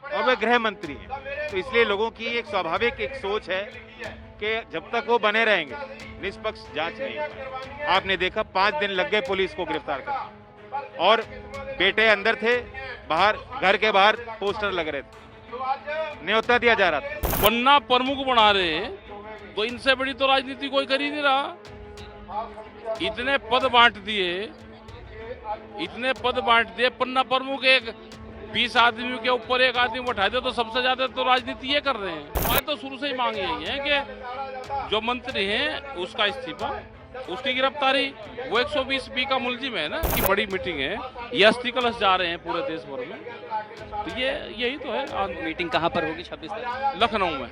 और वे गृह मंत्री हैं। तो इसलिए लोगों की एक स्वाभाविक एक सोच है कि जब तक वो बने रहेंगे निष्पक्ष जांच नहीं हो पाएगी। आपने देखा 5 दिन लग गए पुलिस को गिरफ्तार करने, और बेटे अंदर थे, बाहर घर के बाहर पोस्टर लग रहे थे, न्योता दिया जा रहा था। पन्ना प्रमुख बना रहे, तो इनसे बड़ी तो राजनीति कोई कर ही नहीं रहा। इतने पद बांट दिए, पन्ना प्रमुख एक 20 आदमियों के ऊपर एक आदमी उठा दे तो सबसे ज्यादा तो राजनीति ये कर रहे हैं। हमारे तो शुरू से ही मांग यही है कि जो मंत्री हैं उसका इस्तीफा, उसकी गिरफ्तारी। वो 120B का मुलजिम है ना, कि बड़ी मीटिंग है, ये अस्थि कलश जा रहे हैं पूरे देश भर में, तो ये यही तो है। मीटिंग कहाँ पर होगी 26 तारीख? लखनऊ में।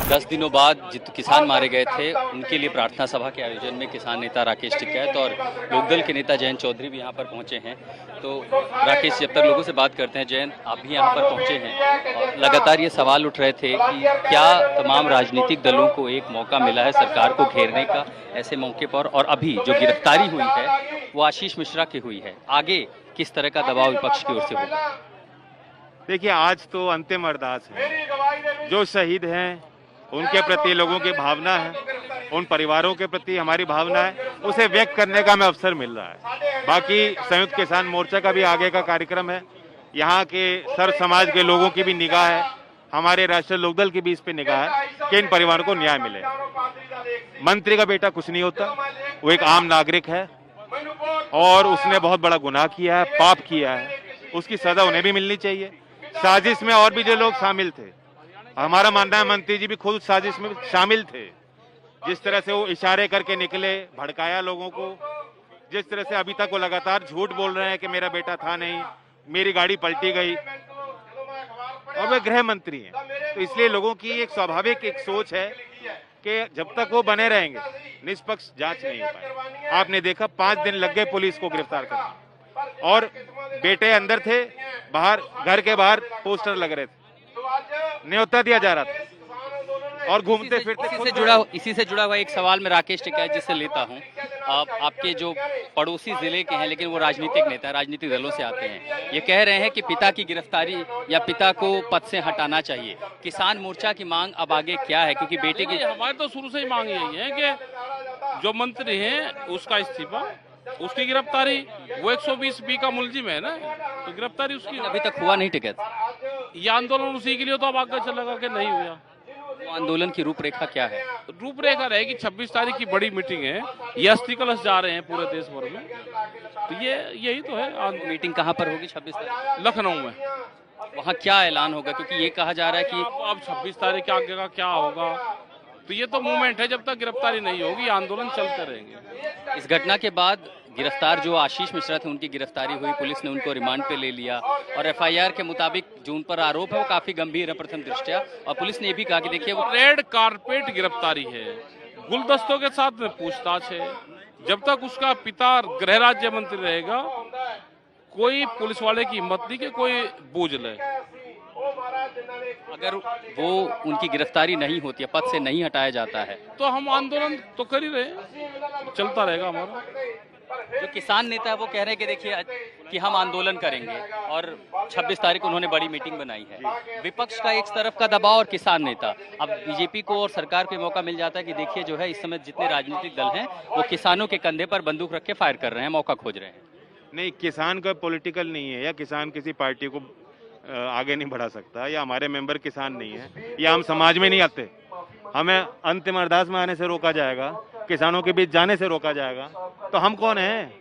10 दिनों बाद जितने किसान मारे गए थे उनके लिए प्रार्थना सभा के आयोजन में किसान नेता राकेश टिकैत और लोकदल के नेता जयंत चौधरी भी यहाँ पर पहुँचे हैं। तो राकेश, जब तक लोगों से बात करते हैं, जयंत आप भी यहाँ पर पहुँचे हैं, और लगातार ये सवाल उठ रहे थे कि क्या तमाम राजनीतिक दलों को एक मौका मिला है सरकार को घेरने का ऐसे मौके पर, और अभी जो गिरफ्तारी हुई है वो आशीष मिश्रा की हुई है, आगे किस तरह का दबाव विपक्ष की ओर से होगा? देखिए, आज तो अंतिम अरदास है। जो शहीद हैं उनके प्रति लोगों की भावना है, उन परिवारों के प्रति हमारी भावना है, उसे व्यक्त करने का हमें अवसर मिल रहा है। बाकी संयुक्त किसान मोर्चा का भी आगे का कार्यक्रम है, यहाँ के सर्व समाज के लोगों की भी निगाह है, हमारे राष्ट्रीय लोकदल की भी इस पे निगाह है कि इन परिवारों को न्याय मिले। मंत्री का बेटा कुछ नहीं होता, वो एक आम नागरिक है और उसने बहुत बड़ा गुनाह किया है, पाप किया है, उसकी सजा उन्हें भी मिलनी चाहिए। साजिश में और भी जो लोग शामिल थे, हमारा मानना है मंत्री जी भी खुद साजिश में शामिल थे। जिस तरह से वो इशारे करके निकले, भड़काया लोगों को, जिस तरह से अभी तक वो लगातार झूठ बोल रहे हैं कि मेरा बेटा था नहीं, मेरी गाड़ी पलटी गई, और वे गृह मंत्री हैं। तो इसलिए लोगों की एक स्वाभाविक एक सोच है कि जब तक वो बने रहेंगे निष्पक्ष जांच नहीं हो पाएगी। आपने देखा 5 दिन लग गए पुलिस को गिरफ्तार करने, और बेटे अंदर थे, बाहर घर के बाहर पोस्टर लग रहे थे, न्योता दिया जा रहा था, और घूमते फिरते इसी से जुड़ा हुआ एक सवाल मैं राकेश टिकैत जी से लेता हूं। आपके जो पड़ोसी जिले के हैं लेकिन वो राजनीतिक नेता, राजनीतिक दलों से आते हैं, ये कह रहे हैं कि पिता की गिरफ्तारी या पिता को पद से हटाना चाहिए। किसान मोर्चा की मांग अब आगे क्या है, क्योंकि बेटे की हमारे तो शुरू से ही मांग यही है कि जो मंत्री हैं उसका इस्तीफा, उसकी गिरफ्तारी। वो 120B का मुलजिम है ना, तो गिरफ्तारी उसकी। अभी तक हुआ नहीं टिकैत? ये आंदोलन उसी के लिए तो अब आगे चलेगा कि नहीं हुआ। वो आंदोलन की रूपरेखा क्या है? रूपरेखा रहेगी 26 तारीख की बड़ी मीटिंग है, ये अस्थि कलश जा रहे हैं पूरे देश भर में, तो ये यही तो है। मीटिंग कहाँ पर होगी 26 तारीख? लखनऊ में। वहाँ क्या ऐलान होगा, क्योंकि ये कहा जा रहा है कि अब 26 तारीख के आगे का क्या होगा, तो ये तो मूवमेंट है, जब तक गिरफ्तारी नहीं होगी आंदोलन चलते रहेंगे। इस घटना के बाद गिरफ्तार जो आशीष मिश्रा थे उनकी गिरफ्तारी हुई, पुलिस ने उनको रिमांड पे ले लिया, और FIR के मुताबिक जो उन पर आरोप है वो काफी गंभीर है प्रथम दृष्टया, और पुलिस ने ये भी कहा कि देखिए वो रेड कारपेट गिरफ्तारी है, गुलदस्तों के साथ में पूछताछ है। जब तक उसका पिता गृह राज्य मंत्री रहेगा, कोई पुलिस वाले की हिम्मत नहीं कि कोई बूझ ले। अगर वो उनकी गिरफ्तारी नहीं होती है, पद से नहीं हटाया जाता है, तो हम आंदोलन तो कर ही रहे हैं, चलता रहेगा हमारा। जो किसान नेता है वो कह रहे हैं कि देखिए कि हम आंदोलन करेंगे, और 26 तारीख को उन्होंने बड़ी मीटिंग बनाई है। विपक्ष का एक तरफ का दबाव और किसान नेता, अब बीजेपी को और सरकार को मौका मिल जाता है कि देखिए जो है इस समय जितने राजनीतिक दल हैं वो किसानों के कंधे पर बंदूक रख के फायर कर रहे हैं, मौका खोज रहे हैं। नहीं, किसान का पॉलिटिकल नहीं है, या किसान किसी पार्टी को आगे नहीं बढ़ा सकता, या हमारे मेंबर किसान नहीं है, या हम समाज में नहीं आते, हमें अंतिम अरदास में आने से रोका जाएगा, किसानों के बीच जाने से रोका जाएगा, तो हम कौन हैं?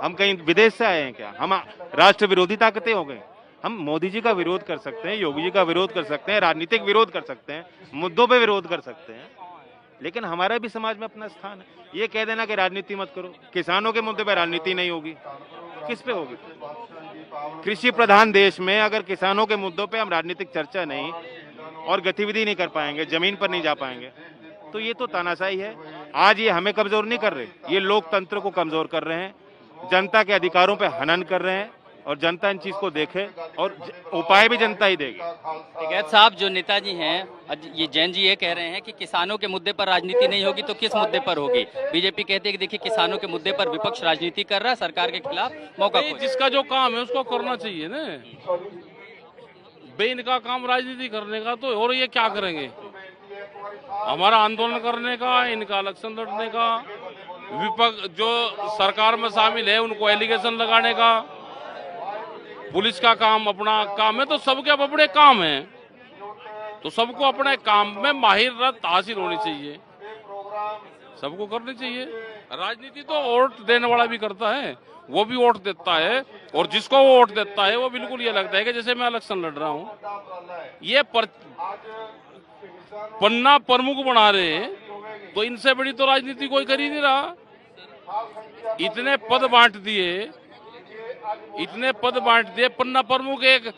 हम कहीं विदेश से आए हैं क्या? हम राष्ट्र विरोधी ताकतें हो गए? हम मोदी जी का विरोध कर सकते हैं, योगी जी का विरोध कर सकते हैं, राजनीतिक विरोध कर सकते हैं, मुद्दों पे विरोध कर सकते हैं, लेकिन हमारा भी समाज में अपना स्थान है। ये कह देना कि राजनीति मत करो, किसानों के मुद्दे पे राजनीति नहीं होगी, किस पे होगी? कृषि प्रधान देश में अगर किसानों के मुद्दों पे हम राजनीतिक चर्चा नहीं और गतिविधि नहीं कर पाएंगे, जमीन पर नहीं जा पाएंगे, तो ये तो तानाशाही है। आज ये हमें कमजोर नहीं कर रहे, ये लोकतंत्र को कमजोर कर रहे हैं, जनता के अधिकारों पे हनन कर रहे हैं, और जनता इन चीज को देखे और उपाय भी जनता ही देगी। टिकैत साहब, जो नेताजी हैं, ये जैन जी ये कह रहे हैं कि किसानों के मुद्दे पर राजनीति नहीं होगी तो किस मुद्दे पर होगी? बीजेपी कहती है कि देखिए किसानों के मुद्दे पर विपक्ष राजनीति कर रहा है, सरकार के खिलाफ मौका खोज। जिसका जो काम है उसको करना चाहिए ना। बे इनका काम राजनीति करने का, तो और ये क्या करेंगे? हमारा आंदोलन करने का, इनका इलेक्शन लड़ने का, विपक्ष जो सरकार में शामिल है उनको एलिगेशन लगाने का, पुलिस का काम अपना काम है, तो सबके अब अपने काम है, तो सबको अपने काम में माहिरत हासिल होनी चाहिए, सबको करनी चाहिए। राजनीति तो वोट देने वाला भी करता है, वो भी वोट देता है, और जिसको वो वोट देता है वो बिल्कुल ये लगता है कि जैसे मैं इलेक्शन लड़ रहा हूँ। ये पन्ना प्रमुख बना रहे हैं, तो इनसे बड़ी तो राजनीति कोई कर ही नहीं रहा। इतने पद बांट दिए, पन्ना प्रमुख एक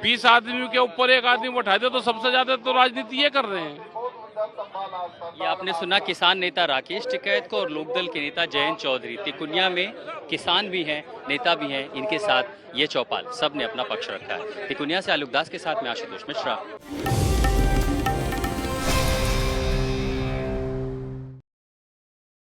20 आदमी के ऊपर एक आदमी बैठा दे, तो सबसे ज्यादा तो राजनीति ये कर रहे हैं। ये आपने सुना किसान नेता राकेश टिकैत को और लोकदल के नेता जयंत चौधरी। तिकुनिया में किसान भी हैं, नेता भी हैं, इनके साथ ये चौपाल सब ने अपना पक्ष रखा है। तिकुनिया से आलोक दास के साथ मैं आशुतोष मिश्रा।